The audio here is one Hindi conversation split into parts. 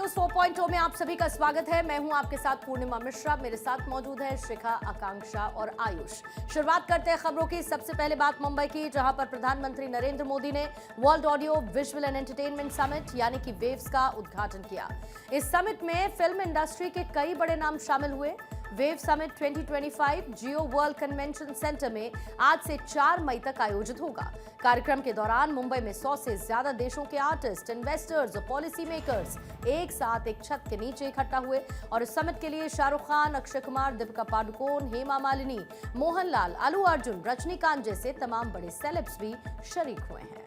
न्यूज 4.0 में आप सभी का स्वागत है। मैं हूं आपके साथ पूर्णिमा मिश्रा। मेरे साथ मौजूद है शिखा, आकांक्षा और आयुष। शुरुआत करते हैं खबरों की। सबसे पहले बात मुंबई की, जहां पर प्रधानमंत्री नरेंद्र मोदी ने world audio visual and entertainment summit यानी कि वेव्स का उद्घाटन किया। इस समिट में फिल्म इंडस्ट्री के कई बड़े नाम शामिल हुए। वेव समिट 2025 जियो वर्ल्ड कन्वेंशन सेंटर में आज से 4 मई तक आयोजित होगा। कार्यक्रम के दौरान मुंबई में 100 से ज्यादा देशों के आर्टिस्ट, इन्वेस्टर्स और पॉलिसी मेकर्स एक साथ एक छत के नीचे इकट्ठा हुए और इस समिट के लिए शाहरुख खान, अक्षय कुमार, दीपिका पादुकोण, हेमा मालिनी, मोहनलाल, अल्लू अर्जुन, रजनीकांत जैसे तमाम बड़े सेलेब्स भी शरीक हुए हैं।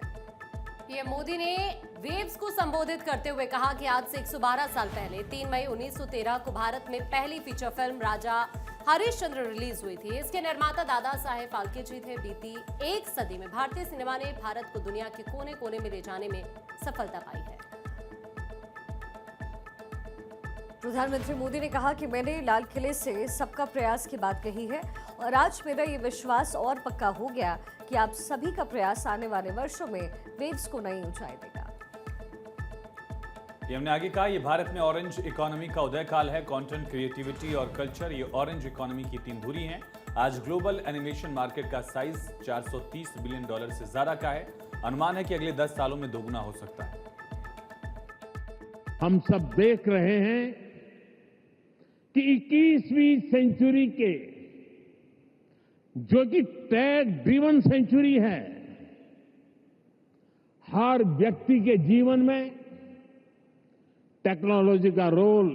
पीएम मोदी ने वेव्स को संबोधित करते हुए कहा कि आज से 112 साल पहले 3 मई 1913 को भारत में पहली फीचर फिल्म राजा हरिश्चंद्र रिलीज हुई थी। इसके निर्माता दादा साहेब फाल्के जी थे। बीती एक सदी में भारतीय सिनेमा ने भारत को दुनिया के कोने कोने में ले जाने में सफलता पाई है। प्रधानमंत्री मोदी ने कहा कि मैंने लाल किले से सबका प्रयास की बात कही है और आज मेरा ये विश्वास और पक्का हो गया कि आप सभी का प्रयास आने वाले वर्षों में वेव्स को नई ऊंचाई देगा। पीएम ने आगे कहा, ये भारत में ऑरेंज इकोनॉमी का उदय काल है। कंटेंट, क्रिएटिविटी और कल्चर ये ऑरेंज इकोनॉमी की 3 धुरी हैं। आज ग्लोबल एनिमेशन मार्केट का साइज $430 बिलियन से ज्यादा का है। अनुमान है कि अगले 10 सालों में दोगुना हो सकता है। हम सब देख रहे हैं कि 21वीं सेंचुरी के जो कि टेक ड्रिवन सेंचुरी है, हर व्यक्ति के जीवन में टेक्नोलॉजी का रोल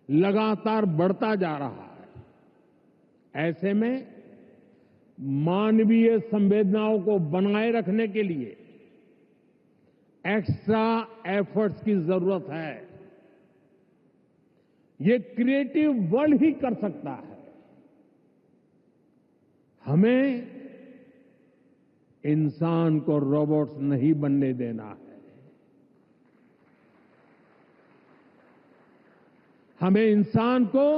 लगातार बढ़ता जा रहा है। ऐसे में मानवीय संवेदनाओं को बनाए रखने के लिए एक्स्ट्रा एफर्ट्स की जरूरत है। ये क्रिएटिव वर्ल्ड ही कर सकता है। हमें इंसान को रोबोट्स नहीं बनने देना है। हमें इंसान को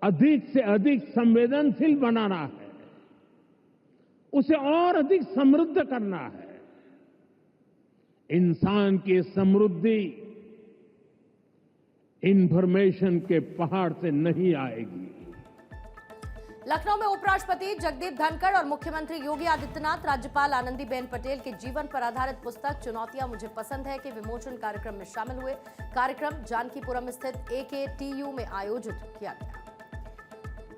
अधिक से अधिक संवेदनशील बनाना है, उसे और अधिक समृद्ध करना है। इंसान की समृद्धि इंफॉर्मेशन के पहाड़ से नहीं आएगी। लखनऊ में उपराष्ट्रपति जगदीप धनखड़ और मुख्यमंत्री योगी आदित्यनाथ राज्यपाल आनंदीबेन पटेल के जीवन पर आधारित पुस्तक चुनौतियां मुझे पसंद है के विमोचन कार्यक्रम में शामिल हुए। कार्यक्रम जानकीपुरम स्थित AKTU में आयोजित किया गया।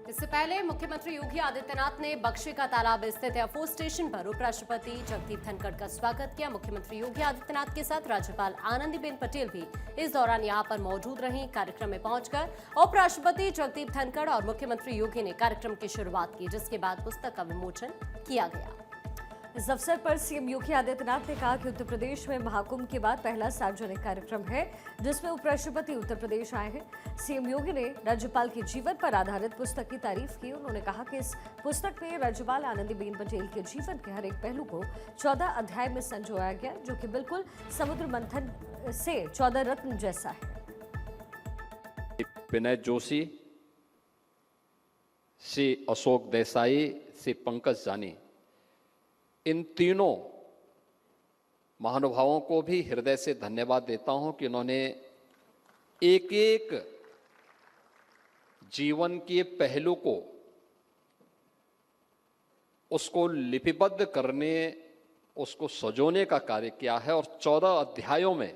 इससे पहले मुख्यमंत्री योगी आदित्यनाथ ने बक्शी का तालाब स्थित एयरफोर्स स्टेशन पर उपराष्ट्रपति जगदीप धनखड़ का स्वागत किया। मुख्यमंत्री योगी आदित्यनाथ के साथ राज्यपाल आनंदीबेन पटेल भी इस दौरान यहां पर मौजूद रहीं। कार्यक्रम में पहुंचकर उपराष्ट्रपति जगदीप धनखड़ और मुख्यमंत्री योगी ने कार्यक्रम की शुरुआत की, जिसके बाद पुस्तक का विमोचन किया गया। इस अवसर पर सीएम योगी आदित्यनाथ ने कहा कि उत्तर प्रदेश में महाकुंभ के बाद पहला सार्वजनिक कार्यक्रम है जिसमें उपराष्ट्रपति उत्तर प्रदेश आए हैं। सीएम योगी ने राज्यपाल के जीवन पर आधारित पुस्तक की तारीफ की। उन्होंने कहा कि इस पुस्तक में राज्यपाल आनंदीबेन पटेल के जीवन के हर एक पहलू को 14 अध्याय में संजोया गया, जो कि बिल्कुल समुद्र मंथन से 14 रत्न जैसा है। विनय जोशी, श्री अशोक देसाई, श्री पंकज जानी, इन तीनों महानुभावों को भी हृदय से धन्यवाद देता हूं कि इन्होंने एक एक जीवन के पहलू को उसको लिपिबद्ध करने, उसको सजोने का कार्य किया है और 14 अध्यायों में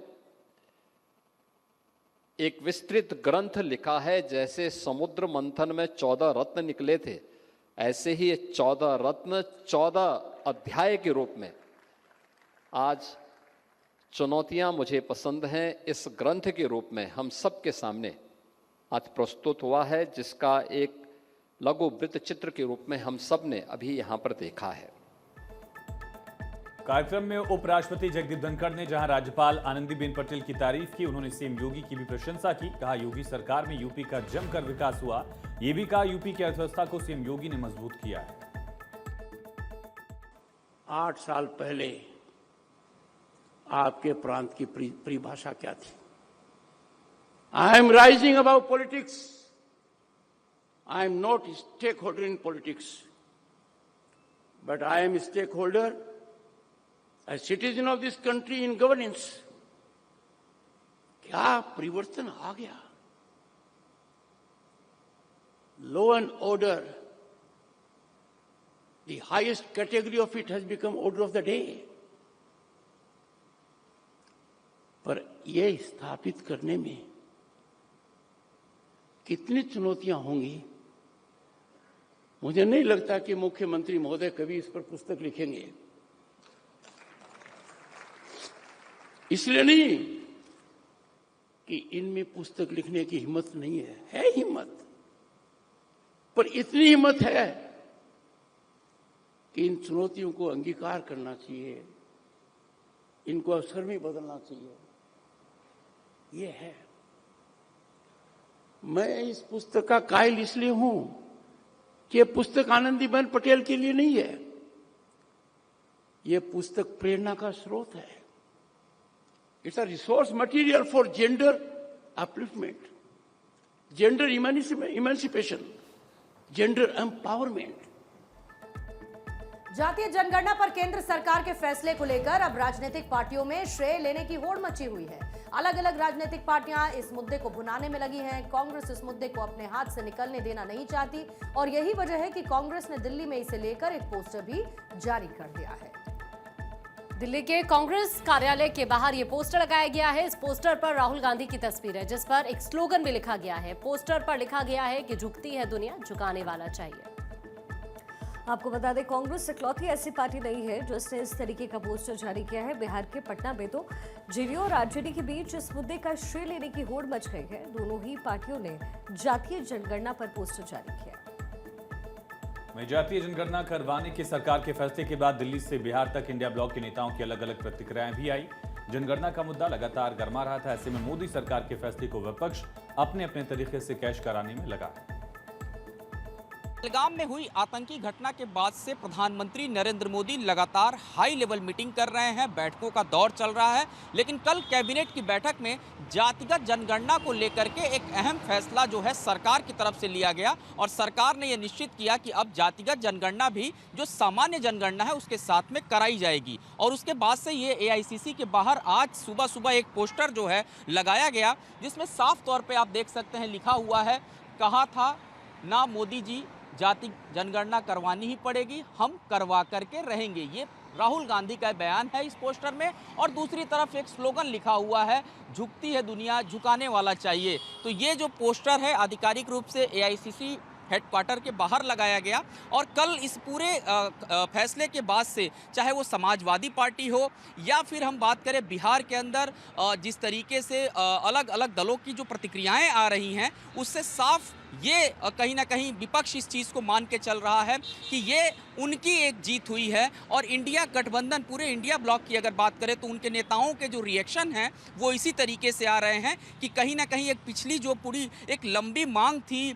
एक विस्तृत ग्रंथ लिखा है। जैसे समुद्र मंथन में 14 रत्न निकले थे, ऐसे ही 14 रत्न 14 अध्याय के रूप में आज चुनौतियां मुझे पसंद हैं इस ग्रंथ के रूप में हम सबके सामने आज प्रस्तुत हुआ है, जिसका एक लघु वृत्त चित्र के रूप में हम सब ने अभी यहां पर देखा है। कार्यक्रम में उपराष्ट्रपति जगदीप धनखड़ ने जहां राज्यपाल आनंदीबेन पटेल की तारीफ की, उन्होंने सीएम योगी की भी प्रशंसा की। कहा, योगी सरकार में यूपी का जमकर विकास हुआ। ये भी कहा, यूपी की अर्थव्यवस्था को सीएम योगी ने मजबूत किया है। 8 साल पहले आपके प्रांत की परिभाषा क्या थी? I am rising above politics, I am not stakeholder in politics, but I am stakeholder as citizen of this country in governance. क्या परिवर्तन आ गया। Law and order, the highest category of it has become order of the day. पर यह स्थापित करने में कितनी चुनौतियां होंगी, मुझे नहीं लगता कि मुख्यमंत्री महोदय कभी इस पर पुस्तक लिखेंगे। इसलिए नहीं कि इनमें पुस्तक लिखने की हिम्मत नहीं है हिम्मत, पर इतनी हिम्मत है कि इन चुनौतियों को अंगीकार करना चाहिए, इनको अवसर में बदलना चाहिए। ये है। मैं इस पुस्तक का कायल इसलिए हूं कि यह पुस्तक आनंदीबेन पटेल के लिए नहीं है, यह पुस्तक प्रेरणा का स्रोत है। It's a resource material for gender upliftment, gender emancipation, gender empowerment. जातीय जनगणना पर केंद्र सरकार के फैसले को लेकर अब राजनीतिक पार्टियों में श्रेय लेने की होड़ मची हुई है। अलग अलग राजनीतिक पार्टियां इस मुद्दे को भुनाने में लगी हैं। कांग्रेस इस मुद्दे को अपने हाथ से निकलने देना नहीं चाहती और यही वजह है कि कांग्रेस ने दिल्ली में इसे लेकर एक पोस्टर भी जारी कर दिया है। दिल्ली के कांग्रेस कार्यालय के बाहर ये पोस्टर लगाया गया है। इस पोस्टर पर राहुल गांधी की तस्वीर है, जिस पर एक स्लोगन भी लिखा गया है। पोस्टर पर लिखा गया है कि झुकती है दुनिया, झुकाने वाला चाहिए। आपको बता दें, कांग्रेस इकलौती ऐसी पार्टी नहीं है जिसने इस तरीके का पोस्टर जारी किया है। बिहार के पटना में तो जेडीयू और आरजेडी के बीच इस मुद्दे का श्रेय लेने की होड़ मच गई है। दोनों ही पार्टियों ने जातीय जनगणना पर पोस्टर जारी किया। में जातीय जनगणना करवाने के सरकार के फैसले के बाद दिल्ली से बिहार तक इंडिया ब्लॉक के नेताओं की अलग अलग प्रतिक्रियाएं भी आई। जनगणना का मुद्दा लगातार गर्मा रहा था। ऐसे में मोदी सरकार के फैसले को विपक्ष अपने अपने तरीके से कैश कराने में लगा। पहलगाम में हुई आतंकी घटना के बाद से प्रधानमंत्री नरेंद्र मोदी लगातार हाई लेवल मीटिंग कर रहे हैं, बैठकों का दौर चल रहा है। लेकिन कल कैबिनेट की बैठक में जातिगत जनगणना को लेकर के एक अहम फैसला जो है सरकार की तरफ से लिया गया और सरकार ने यह निश्चित किया कि अब जातिगत जनगणना भी जो सामान्य जनगणना है उसके साथ में कराई जाएगी। और उसके बाद से ये एआईसीसी के बाहर आज सुबह सुबह एक पोस्टर जो है लगाया गया, जिसमें साफ तौर पर आप देख सकते हैं लिखा हुआ है, कहा था ना मोदी जी जाति जनगणना करवानी ही पड़ेगी, हम करवा करके रहेंगे। ये राहुल गांधी का बयान है इस पोस्टर में। और दूसरी तरफ एक स्लोगन लिखा हुआ है, झुकती है दुनिया, झुकाने वाला चाहिए। तो ये जो पोस्टर है आधिकारिक रूप से एआईसीसी हेडक्वार्टर के बाहर लगाया गया। और कल इस पूरे फैसले के बाद से चाहे वो समाजवादी पार्टी हो या फिर हम बात करें बिहार के अंदर जिस तरीके से अलग अलग दलों की जो प्रतिक्रियाएं आ रही हैं, उससे साफ ये कहीं ना कहीं विपक्ष इस चीज़ को मान के चल रहा है कि ये उनकी एक जीत हुई है। और इंडिया गठबंधन, पूरे इंडिया ब्लॉक की अगर बात करें तो उनके नेताओं के जो रिएक्शन हैं वो इसी तरीके से आ रहे हैं कि कहीं ना कहीं एक पिछली जो पूरी एक लंबी मांग थी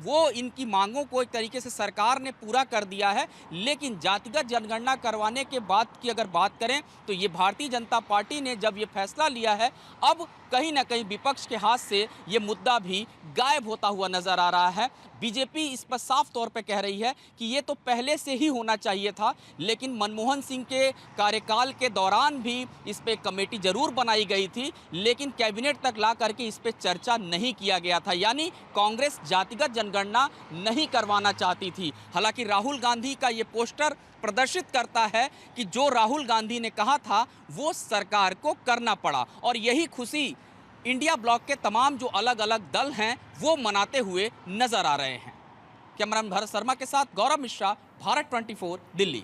वो इनकी मांगों को एक तरीके से सरकार ने पूरा कर दिया है। लेकिन जातिगत जनगणना करवाने के बाद की अगर बात करें तो ये भारतीय जनता पार्टी ने जब ये फैसला लिया है, अब कहीं ना कहीं विपक्ष के हाथ से ये मुद्दा भी गायब होता हुआ नजर आ रहा है। बीजेपी इस पर साफ तौर पे कह रही है कि ये तो पहले से ही होना चाहिए था, लेकिन मनमोहन सिंह के कार्यकाल के दौरान भी इस पे कमेटी जरूर बनाई गई थी, लेकिन कैबिनेट तक ला करके इस पे चर्चा नहीं किया गया था। यानी कांग्रेस जातिगत जनगणना नहीं करवाना चाहती थी। हालांकि राहुल गांधी का ये पोस्टर प्रदर्शित करता है कि जो राहुल गांधी ने कहा था वो सरकार को करना पड़ा। और यही खुशी इंडिया ब्लॉक के तमाम जो अलग अलग दल हैं वो मनाते हुए नजर आ रहे हैं। कैमरामैन भरत शर्मा के साथ गौरव मिश्रा, भारत 24, दिल्ली।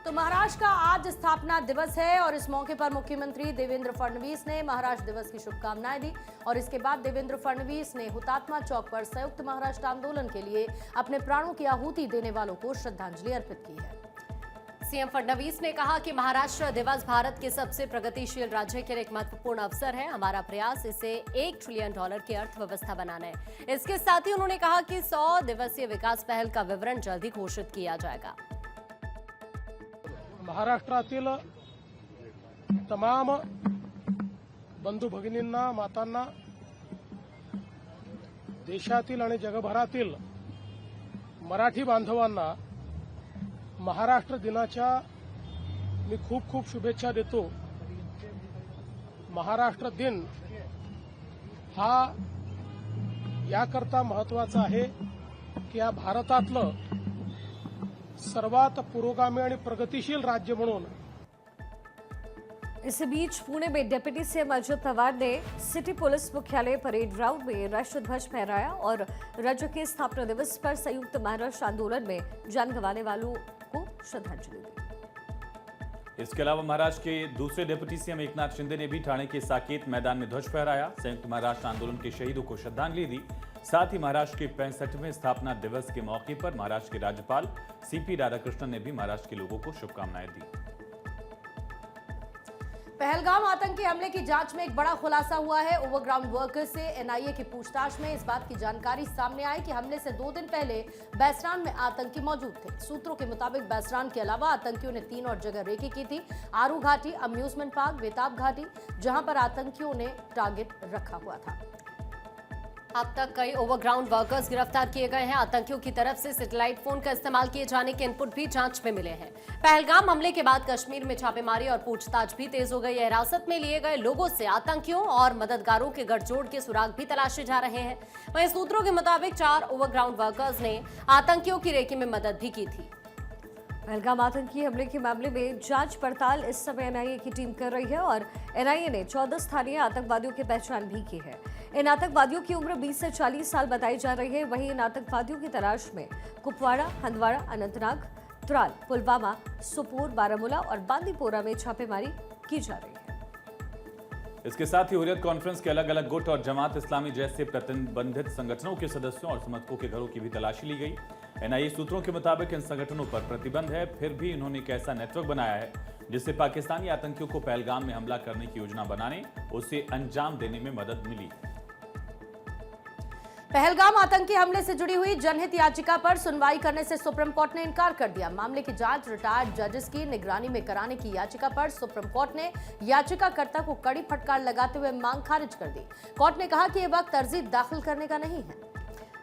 तो महाराष्ट्र का आज स्थापना दिवस है और इस मौके पर मुख्यमंत्री देवेंद्र फडणवीस ने महाराष्ट्र दिवस की शुभकामनाएं दी। और इसके बाद देवेंद्र फडणवीस ने हुतात्मा चौक पर संयुक्त महाराष्ट्र आंदोलन के लिए अपने प्राणों की आहुति देने वालों को श्रद्धांजलि अर्पित की है। सीएम फडणवीस ने कहा कि महाराष्ट्र दिवस भारत के सबसे प्रगतिशील राज्य के लिए एक महत्वपूर्ण अवसर है। हमारा प्रयास इसे $1 ट्रिलियन की अर्थव्यवस्था बनाना है। इसके साथ ही उन्होंने कहा कि 100 दिवसीय विकास पहल का विवरण जल्द ही घोषित किया जाएगा। महाराष्ट्रातील तमाम बंधू भगिनींना, मातांना, देशातील आणि जगभरातील मराठी बांधवांना महाराष्ट्र दिनाच्या मी खूप खूप शुभेच्छा देतो। महाराष्ट्र दिन हा याकरता महत्वाचा आहे की या भारतातलं सर्वात पुरोगामी आणि प्रगतिशील राज्य म्हणून। इसी बीच पुणे में डिप्टी सीएम अजित पवार ने सिटी पुलिस मुख्यालय परेड ग्राउंड में राष्ट्रध्वज फहराया और राज्य के स्थापना दिवस पर संयुक्त महाराष्ट्र आंदोलन में जान गंवाने वालों को श्रद्धांजलि दी। इसके अलावा महाराष्ट्र के दूसरे डिप्टी सीएम एकनाथ शिंदे ने भी ठाणे के साकेत मैदान में ध्वज फहराया, संयुक्त महाराष्ट्र आंदोलन के शहीदों को श्रद्धांजलि दी। साथ ही महाराष्ट्र के 65वें स्थापना दिवस के मौके पर महाराष्ट्र के राज्यपाल सीपी राधाकृष्णन ने भी महाराष्ट्र के लोगों को शुभकामनाएं दी। पहलगाम आतंकी हमले की जांच में एक बड़ा खुलासा हुआ है। ओवरग्राउंड वर्कर्स से एनआईए की पूछताछ में इस बात की जानकारी सामने आई कि हमले से 2 दिन पहले बैसरान में आतंकी मौजूद थे। सूत्रों के मुताबिक बैसरान के अलावा आतंकियों ने 3 और जगह रेकी की थी, आरू घाटी, अम्यूजमेंट पार्क, बेताब घाटी, जहां पर आतंकियों ने टारगेट रखा हुआ था। अब तक कई ओवरग्राउंड वर्कर्स गिरफ्तार किए गए हैं। आतंकियों की तरफ से सैटेलाइट फोन का इस्तेमाल किए जाने के इनपुट भी जांच में मिले हैं। पहलगाम हमले के बाद कश्मीर में छापेमारी और पूछताछ भी तेज हो गई है। हिरासत में लिए गए लोगों से आतंकियों और मददगारों के गठजोड़ के सुराग भी तलाशे जा रहे हैं। वहीं सूत्रों के मुताबिक 4 ओवरग्राउंड वर्कर्स ने आतंकियों की रेकी में मदद भी की थी। पहलगाम आतंकी हमले के मामले में जांच पड़ताल इस समय एनआईए की टीम कर रही है और एनआईए ने 14 स्थानीय आतंकवादियों की पहचान भी की है। इन आतंकवादियों की उम्र 20 से 40 साल बताई जा रही है। वहीं इन आतंकवादियों की तलाश में कुपवाड़ा, हंदवाड़ा, अनंतनाग, त्राल, पुलवामा, सोपोर, बारामूला और बांदीपोरा में छापेमारी की जा रही है। इसके साथ ही हुर्रियत कॉन्फ्रेंस के अलग अलग गुट और जमात इस्लामी जैसे प्रतिबंधित संगठनों के सदस्यों और समर्थकों के घरों की भी तलाशी ली गई। एनआईए सूत्रों के मुताबिक इन संगठनों पर प्रतिबंध है, फिर भी इन्होंने एक ऐसा नेटवर्क बनाया है जिससे पाकिस्तानी आतंकियों को पहलगाम में हमला करने की योजना बनाने, उसे अंजाम देने में मदद मिली। पहलगाम आतंकी हमले से जुड़ी हुई जनहित याचिका पर सुनवाई करने से सुप्रीम कोर्ट ने इनकार कर दिया। मामले की जांच रिटायर्ड जजेस की निगरानी में कराने की याचिका पर सुप्रीम कोर्ट ने याचिकाकर्ता को कड़ी फटकार लगाते हुए मांग खारिज कर दी। कोर्ट ने कहा कि यह वक्त अर्जी दाखिल करने का नहीं है।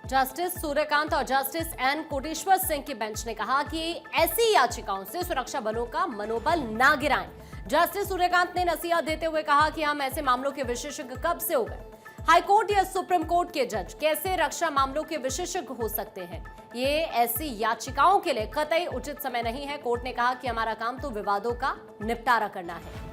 जस्टिस सूर्यकांत और जस्टिस एन कोटेश्वर सिंह की बेंच ने कहा कि ऐसी याचिकाओं से सुरक्षा बलों का मनोबल ना गिराएं। जस्टिस सूर्यकांत ने नसीहत देते हुए कहा कि हम ऐसे मामलों के विशेषज्ञ कब से हो गए। हाईकोर्ट या सुप्रीम कोर्ट के जज कैसे रक्षा मामलों के विशेषज्ञ हो सकते हैं? ये ऐसी याचिकाओं के लिए कतई उचित समय नहीं है। कोर्ट ने कहा कि हमारा काम तो विवादों का निपटारा करना है।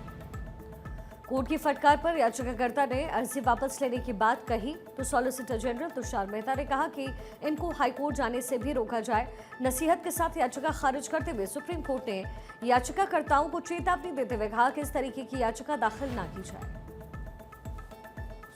कोर्ट की फटकार पर याचिकाकर्ता ने अर्जी वापस लेने की बात कही तो सॉलिसिटर जनरल तुषार मेहता ने कहा कि इनको हाईकोर्ट जाने से भी रोका जाए। नसीहत के साथ याचिका खारिज करते हुए सुप्रीम कोर्ट ने याचिकाकर्ताओं को चेतावनी देते हुए कहा कि इस तरीके की याचिका दाखिल न की जाए।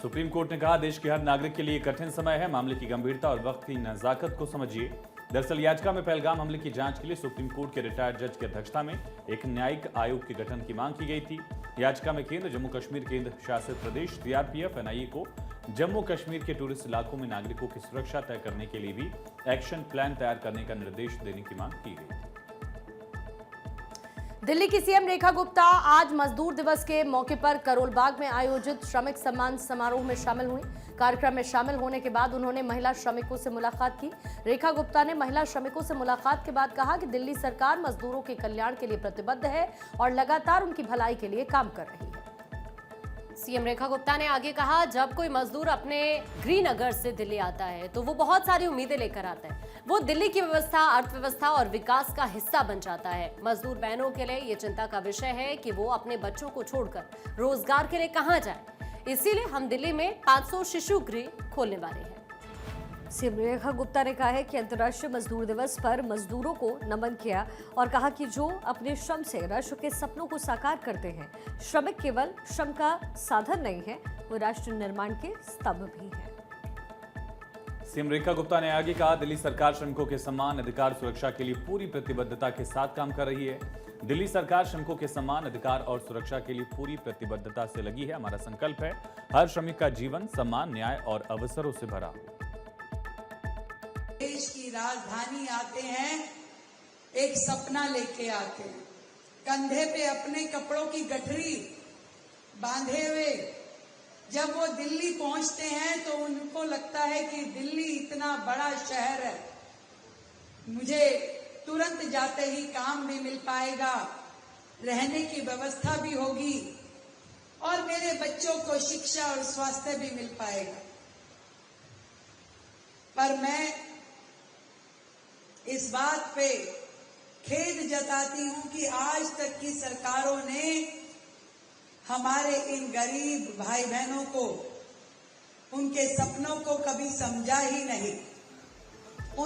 सुप्रीम कोर्ट ने कहा, देश के हर नागरिक के लिए कठिन समय है, मामले की गंभीरता और वक्त की नजाकत को समझिए। दरअसल याचिका में पहलगाम हमले की जांच के लिए सुप्रीम कोर्ट के रिटायर्ड जज की अध्यक्षता में एक न्यायिक आयोग के गठन की मांग की गई थी। याचिका में केंद्र, जम्मू कश्मीर केंद्र शासित प्रदेश, सीआरपीएफ, एनआईए को जम्मू कश्मीर के टूरिस्ट इलाकों में नागरिकों की सुरक्षा तय करने के लिए भी एक्शन प्लान तैयार करने का निर्देश देने की मांग की गई। दिल्ली की सीएम रेखा गुप्ता आज मजदूर दिवस के मौके पर करोल बाग में आयोजित श्रमिक सम्मान समारोह में शामिल हुई। कार्यक्रम में शामिल होने के बाद उन्होंने महिला श्रमिकों से मुलाकात की। रेखा गुप्ता ने महिला श्रमिकों से मुलाकात के बाद कहा कि दिल्ली सरकार मजदूरों के कल्याण के लिए प्रतिबद्ध है और लगातार उनकी भलाई के लिए काम कर रही है। सीएम रेखा गुप्ता ने आगे कहा, जब कोई मजदूर अपने गृहनगर से दिल्ली आता है तो वो बहुत सारी उम्मीदें लेकर आता है। वो दिल्ली की व्यवस्था, अर्थव्यवस्था और विकास का हिस्सा बन जाता है। मजदूर बहनों के लिए ये चिंता का विषय है कि वो अपने बच्चों को छोड़कर रोजगार के लिए कहां जाए। इसीलिए हम दिल्ली में 500 शिशु गृह खोलने वाले हैं। सीएम रेखा गुप्ता ने कहा है कि अंतर्राष्ट्रीय मजदूर दिवस पर मजदूरों को नमन किया और कहा कि जो अपने श्रम से राष्ट्र के सपनों को साकार करते हैं। श्रमिक केवल श्रम का साधन नहीं है, वो राष्ट्र निर्माण के स्तंभ भी है। सीएम रेखा गुप्ता ने आगे कहा, दिल्ली सरकार श्रमिकों के सम्मान, अधिकार, सुरक्षा के लिए पूरी प्रतिबद्धता के साथ काम कर रही है। दिल्ली सरकार श्रमिकों के सम्मान, अधिकार और सुरक्षा के लिए पूरी प्रतिबद्धता से लगी है। हमारा संकल्प है हर श्रमिक का जीवन सम्मान, न्याय और अवसरों से भरा हो। देश की राजधानी आते हैं, एक सपना लेके आते हैं, कंधे पे अपने कपड़ों की गठरी बांधे हुए जब वो दिल्ली पहुंचते हैं तो उनको लगता है कि दिल्ली इतना बड़ा शहर है, मुझे तुरंत जाते ही काम भी मिल पाएगा, रहने की व्यवस्था भी होगी और मेरे बच्चों को शिक्षा और स्वास्थ्य भी मिल पाएगा। पर मैं इस बात पे खेद जताती हूं कि आज तक की सरकारों ने हमारे इन गरीब भाई बहनों को, उनके सपनों को कभी समझा ही नहीं।